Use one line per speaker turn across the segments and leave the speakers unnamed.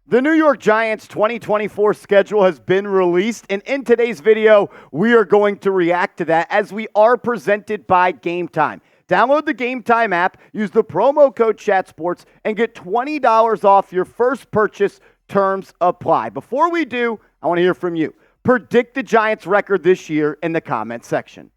The New York Giants 2024 schedule has been released, and in today's video, we are going to react to that as we are presented by Game Time. Download the Game Time app, use the promo code ChatSports, and get $20 off your first purchase. Terms apply. Before we do, I want to hear from you. Predict the Giants' record this year in the comment section.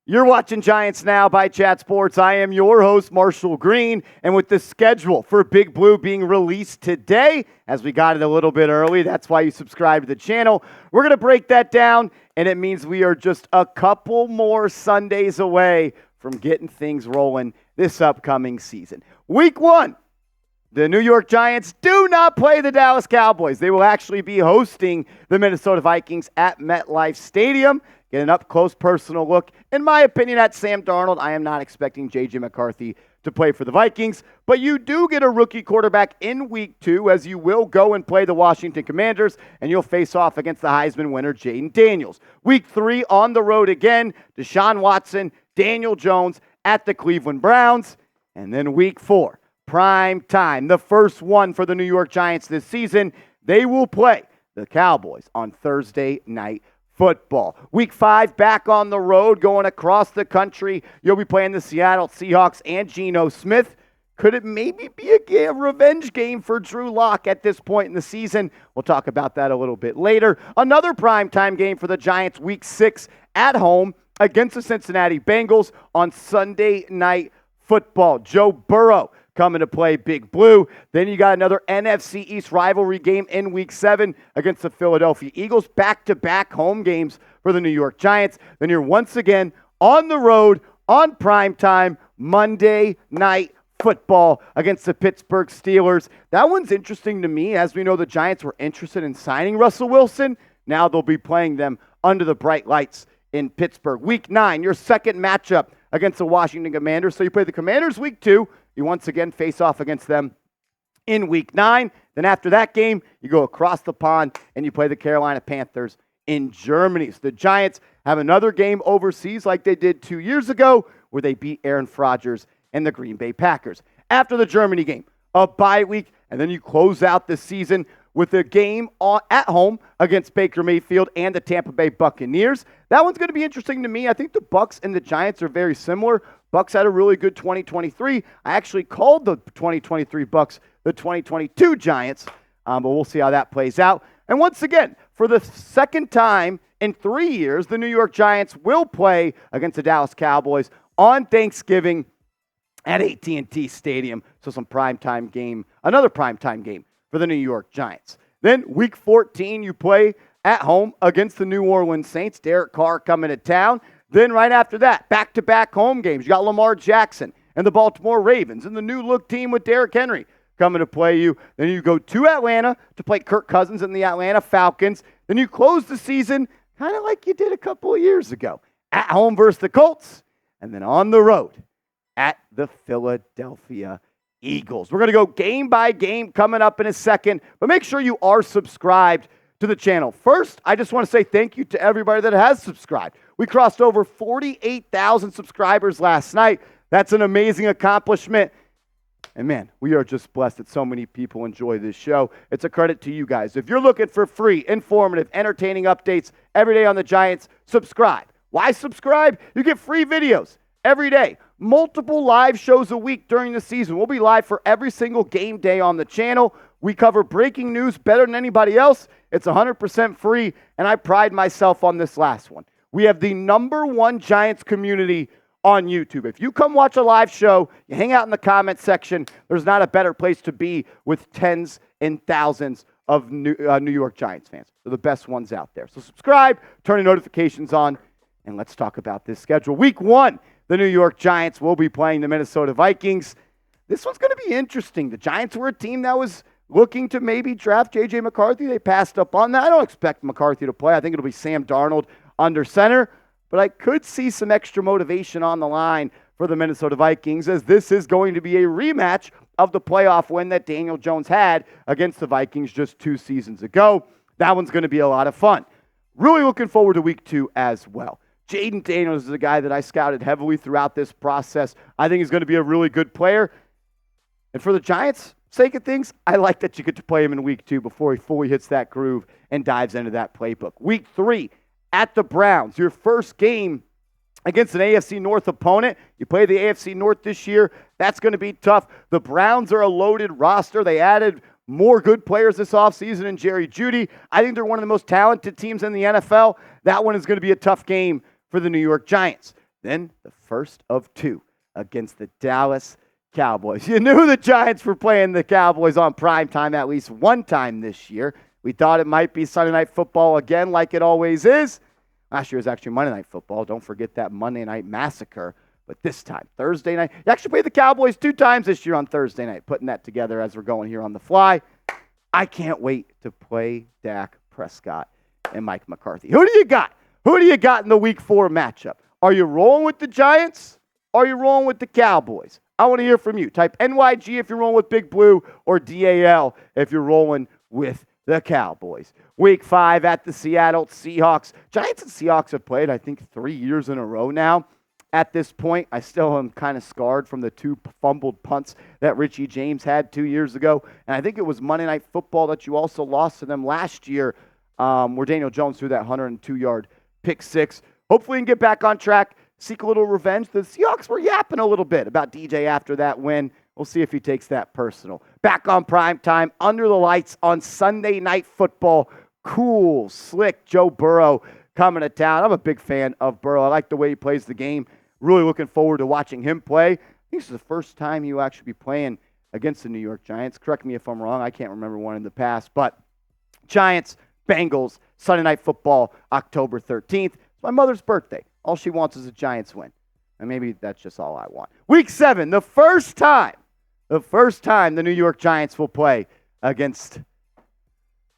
You're watching Giants Now by Chat Sports. I am your host, Marshall Green, and with the schedule for Big Blue being released today, as we got it a little bit early, that's why you subscribe to the channel, we're going to break that down, and it means we are just a couple more Sundays away from getting things rolling this upcoming season. Week 1, the New York Giants do not play the Dallas Cowboys. They will actually be hosting the Minnesota Vikings at MetLife Stadium. Get an up-close personal look, in my opinion, at Sam Darnold. I am not expecting J.J. McCarthy to play for the Vikings, but you do get a rookie quarterback in Week 2, as you will go and play the Washington Commanders, and you'll face off against the Heisman winner, Jaden Daniels. Week 3, on the road again, Deshaun Watson, Daniel Jones at the Cleveland Browns, and then Week 4, prime time, the first one for the New York Giants this season. They will play the Cowboys on Thursday night football. Week 5, back on the road, going across the country. You'll be playing the Seattle Seahawks and Geno Smith. Could it maybe be a revenge game for Drew Lock at this point in the season? We'll talk about that a little bit later. Another primetime game for the Giants, Week 6, at home against the Cincinnati Bengals on Sunday Night Football. Joe Burrow coming to play Big Blue. Then you got another NFC East rivalry game in Week 7 against the Philadelphia Eagles. Back-to-back home games for the New York Giants. Then you're once again on the road on primetime Monday Night Football against the Pittsburgh Steelers. That one's interesting to me. As we know, the Giants were interested in signing Russell Wilson. Now they'll be playing them under the bright lights in Pittsburgh. Week 9, your second matchup against the Washington Commanders. So you play the Commanders Week 2. You once again face off against them in Week 9. Then after that game, you go across the pond and you play the Carolina Panthers in Germany. So the Giants have another game overseas like they did 2 years ago, where they beat Aaron Rodgers and the Green Bay Packers. After the Germany game, a bye week, and then you close out the season with a game at home against Baker Mayfield and the Tampa Bay Buccaneers. That one's going to be interesting to me. I think the Bucs and the Giants are very similar. Bucs had a really good 2023. I actually called the 2023 Bucs the 2022 Giants, but we'll see how that plays out. And once again, for the second time in 3 years, the New York Giants will play against the Dallas Cowboys on Thanksgiving at AT&T Stadium. So another primetime game for the New York Giants. Then Week 14, you play at home against the New Orleans Saints. Derek Carr coming to town. Then right after that, back-to-back home games. You got Lamar Jackson and the Baltimore Ravens and the new-look team with Derrick Henry coming to play you. Then you go to Atlanta to play Kirk Cousins and the Atlanta Falcons. Then you close the season kind of like you did a couple of years ago. At home versus the Colts, and then on the road at the Philadelphia Eagles. We're going to go game by game coming up in a second, but make sure you are subscribed to the channel. First, I just want to say thank you to everybody that has subscribed. We crossed over 48,000 subscribers last night. That's an amazing accomplishment. And man, we are just blessed that so many people enjoy this show. It's a credit to you guys. If you're looking for free, informative, entertaining updates every day on the Giants, subscribe. Why subscribe? You get free videos every day. Multiple live shows a week during the season. We'll be live for every single game day on the channel. We cover breaking news better than anybody else. It's 100% free, and I pride myself on this last one. We have the #1 Giants community on YouTube. If you come watch a live show, you hang out in the comment section, there's not a better place to be with tens and thousands of New York Giants fans. They're the best ones out there. So subscribe, turn your notifications on, and let's talk about this schedule. Week 1, the New York Giants will be playing the Minnesota Vikings. This one's going to be interesting. The Giants were a team that was looking to maybe draft J.J. McCarthy. They passed up on that. I don't expect McCarthy to play. I think it'll be Sam Darnold under center. But I could see some extra motivation on the line for the Minnesota Vikings, as this is going to be a rematch of the playoff win that Daniel Jones had against the Vikings just 2 seasons ago. That one's going to be a lot of fun. Really looking forward to Week 2 as well. Jaden Daniels is a guy that I scouted heavily throughout this process. I think he's going to be a really good player. And for the Giants' sake of things, I like that you get to play him in week 2 before he fully hits that groove and dives into that playbook. Week 3 at the Browns, your first game against an AFC North opponent. You play the AFC North this year. That's going to be tough. The Browns are a loaded roster. They added more good players this offseason in Jerry Jeudy. I think they're one of the most talented teams in the NFL. That one is going to be a tough game for the New York Giants. Then the first of 2 against the Dallas Cowboys. You knew the Giants were playing the Cowboys on primetime at least one time this year. We thought it might be Sunday Night Football again like it always is. Last year was actually Monday Night Football. Don't forget that Monday Night Massacre. But this time, Thursday night. You actually played the Cowboys 2 times this year on Thursday night, putting that together as we're going here on the fly. I can't wait to play Dak Prescott and Mike McCarthy. Who do you got? Who do you got in the Week 4 matchup? Are you rolling with the Giants? Or are you rolling with the Cowboys? I want to hear from you. Type NYG if you're rolling with Big Blue, or DAL if you're rolling with the Cowboys. Week 5 at the Seattle Seahawks. Giants and Seahawks have played, I think, 3 years in a row now. At this point, I still am kind of scarred from the 2 fumbled punts that Richie James had 2 years ago. And I think it was Monday Night Football that you also lost to them last year, where Daniel Jones threw that 102-yard pick 6. Hopefully you can get back on track, seek a little revenge. The Seahawks were yapping a little bit about DJ after that win. We'll see if he takes that personal. Back on prime time, under the lights on Sunday Night Football. Cool, slick Joe Burrow coming to town. I'm a big fan of Burrow. I like the way he plays the game. Really looking forward to watching him play. I think this is the first time he'll actually be playing against the New York Giants. Correct me if I'm wrong. I can't remember one in the past. But Giants, Bengals, Sunday Night Football, October 13th. It's my mother's birthday. All she wants is a Giants win. And maybe that's just all I want. Week 7, the first time the New York Giants will play against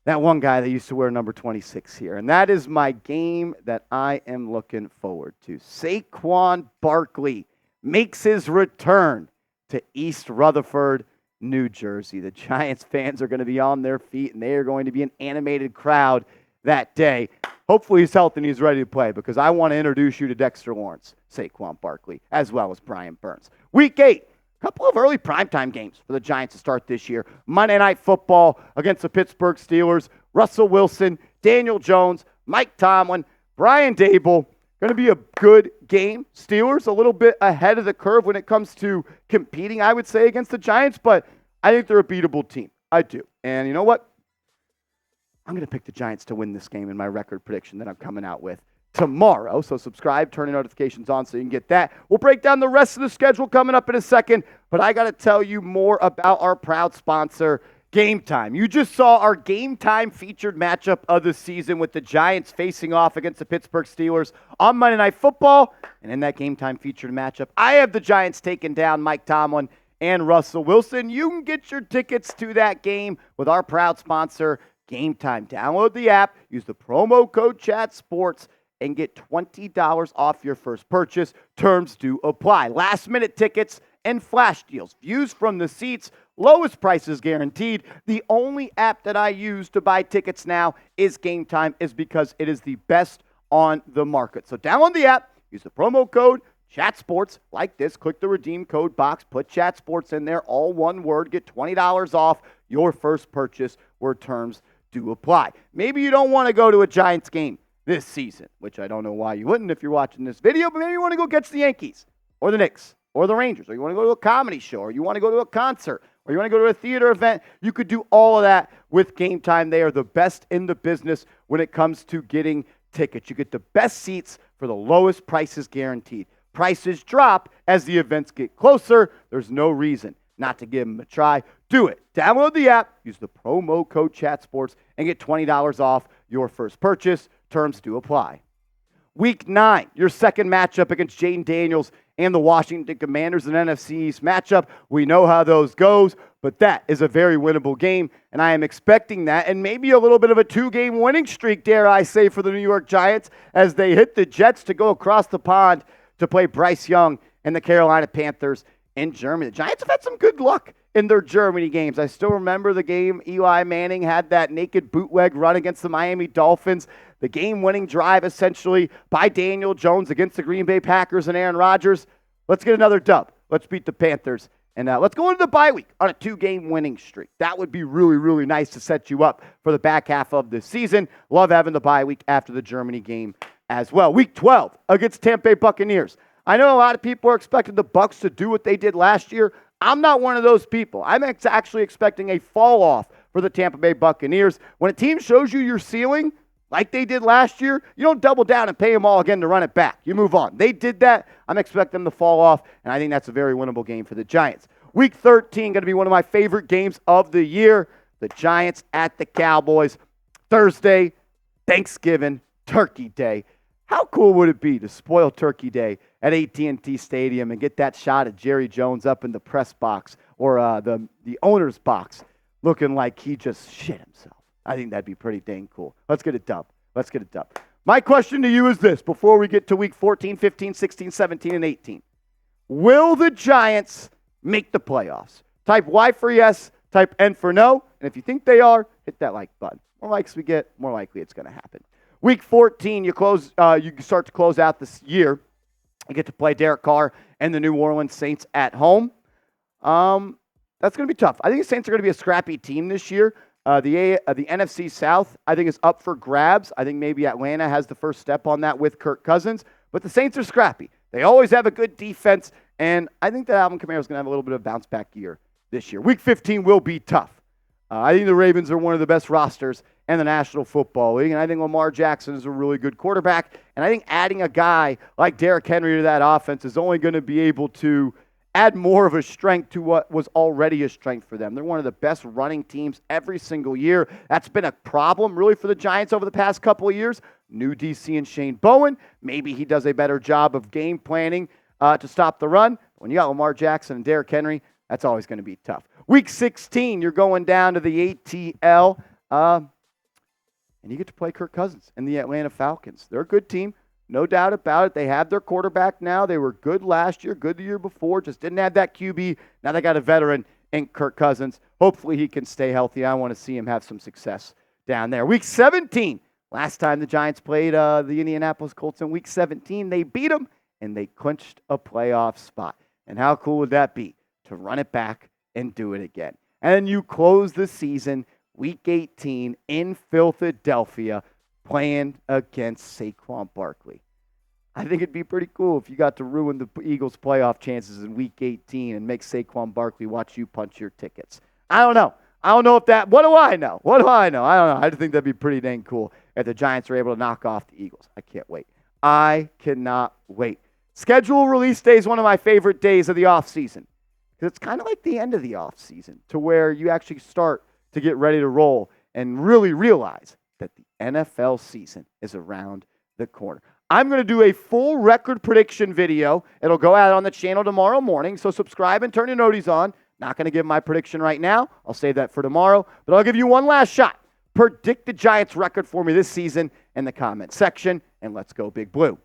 that one guy that used to wear number 26 here. And that is my game that I am looking forward to. Saquon Barkley makes his return to East Rutherford, New Jersey. The Giants fans are going to be on their feet, and they are going to be an animated crowd that day. Hopefully he's healthy and he's ready to play, because I want to introduce you to Dexter Lawrence, Saquon Barkley, as well as Brian Burns. Week 8. Couple of early primetime games for the Giants to start this year. Monday Night Football against the Pittsburgh Steelers. Russell Wilson, Daniel Jones, Mike Tomlin, Brian Daboll. Going to be a good game. Steelers a little bit ahead of the curve when it comes to competing, I would say, against the Giants, but I think they're a beatable team. I do. And you know what? I'm going to pick the Giants to win this game in my record prediction that I'm coming out with tomorrow. So subscribe, turn your notifications on so you can get that. We'll break down the rest of the schedule coming up in a second, but I got to tell you more about our proud sponsor, Game Time. You just saw our Game Time featured matchup of the season with the Giants facing off against the Pittsburgh Steelers on Monday Night Football. And in that Game Time featured matchup, I have the Giants taking down Mike Tomlin and Russell Wilson. You can get your tickets to that game with our proud sponsor, Game Time. Download the app, use the promo code ChatSports, and get $20 off your first purchase. Terms do apply. Last-minute tickets and flash deals. Views from the seats. Lowest prices guaranteed. The only app that I use to buy tickets now is Game Time, is because it is the best on the market. So download the app. Use the promo code ChatSports like this. Click the redeem code box. Put ChatSports in there. All one word. Get $20 off your first purchase where terms do apply. Maybe you don't want to go to a Giants game this season, which I don't know why you wouldn't if you're watching this video, but maybe you want to go catch the Yankees or the Knicks or the Rangers, or you want to go to a comedy show, or you want to go to a concert, or you want to go to a theater event. You could do all of that with Game Time. They are the best in the business when it comes to getting tickets. You get the best seats for the lowest prices guaranteed. Prices drop as the events get closer. There's no reason not to give them a try. Do it. Download the app, use the promo code ChatSports, and get $20 off your first purchase. Terms do apply. Week 9, your second matchup against Jaden Daniels and the Washington Commanders, an NFC East matchup. We know how those goes, but that is a very winnable game, and I am expecting that, and maybe a little bit of a 2-game winning streak, dare I say, for the New York Giants as they hit the Jets to go across the pond to play Bryce Young and the Carolina Panthers in Germany. The Giants have had some good luck in their Germany games. I still remember the game Eli Manning had that naked bootleg run against the Miami Dolphins. the game-winning drive essentially by Daniel Jones against the Green Bay Packers and Aaron Rodgers. Let's get another dub. Let's beat the Panthers. And let's go into the bye week on a 2-game winning streak. That would be really, really nice to set you up for the back half of the season. Love having the bye week after the Germany game as well. Week 12 against Tampa Bay Buccaneers. I know a lot of people are expecting the Bucs to do what they did last year. I'm not one of those people. I'm actually expecting a fall off for the Tampa Bay Buccaneers. When a team shows you your ceiling, like they did last year, you don't double down and pay them all again to run it back. You move on. They did that. I'm expecting them to fall off, and I think that's a very winnable game for the Giants. Week 13, going to be one of my favorite games of the year. The Giants at the Cowboys. Thursday, Thanksgiving, Turkey Day. How cool would it be to spoil Turkey Day at AT&T Stadium and get that shot of Jerry Jones up in the press box or the owner's box looking like he just shit himself? I think that'd be pretty dang cool. Let's get it done. Let's get it done. My question to you is this before we get to week 14, 15, 16, 17, and 18. Will the Giants make the playoffs? Type Y for yes, type N for no. And if you think they are, hit that like button. More likes we get, more likely it's going to happen. Week 14, you start to close out this year. You get to play Derek Carr and the New Orleans Saints at home. That's going to be tough. I think the Saints are going to be a scrappy team this year. The NFC South, I think, is up for grabs. I think maybe Atlanta has the first step on that with Kirk Cousins. But the Saints are scrappy. They always have a good defense. And I think that Alvin Kamara is going to have a little bit of a bounce-back year this year. Week 15 will be tough. I think the Ravens are one of the best rosters in the National Football League. And I think Lamar Jackson is a really good quarterback. And I think adding a guy like Derrick Henry to that offense is only going to be able to add more of a strength to what was already a strength for them. They're one of the best running teams every single year. That's been a problem really for the Giants over the past couple of years. New DC and Shane Bowen. Maybe he does a better job of game planning to stop the run. When you got Lamar Jackson and Derrick Henry, that's always going to be tough. Week 16, you're going down to the ATL, and you get to play Kirk Cousins and the Atlanta Falcons. They're a good team. No doubt about it. They have their quarterback now. They were good last year, good the year before, just didn't have that QB. Now they got a veteran in Kirk Cousins. Hopefully he can stay healthy. I want to see him have some success down there. Week 17, last time the Giants played the Indianapolis Colts in Week 17, they beat them, and they clinched a playoff spot. And how cool would that be to run it back and do it again? And you close the season, Week 18, in Philadelphia, playing against Saquon Barkley. I think it'd be pretty cool if you got to ruin the Eagles' playoff chances in Week 18 and make Saquon Barkley watch you punch your tickets. I don't know. I don't know if that – what do I know? What do I know? I don't know. I just think that'd be pretty dang cool if the Giants are able to knock off the Eagles. I can't wait. I cannot wait. Schedule release day is one of my favorite days of the offseason because it's kind of like the end of the offseason to where you actually start to get ready to roll and really realize that the NFL season is around the corner. I'm going to do a full record prediction video. It'll go out on the channel tomorrow morning, so subscribe and turn your noties on. Not going to give my prediction right now. I'll save that for tomorrow, but I'll give you one last shot. Predict the Giants record for me this season in the comment section, and let's go Big Blue.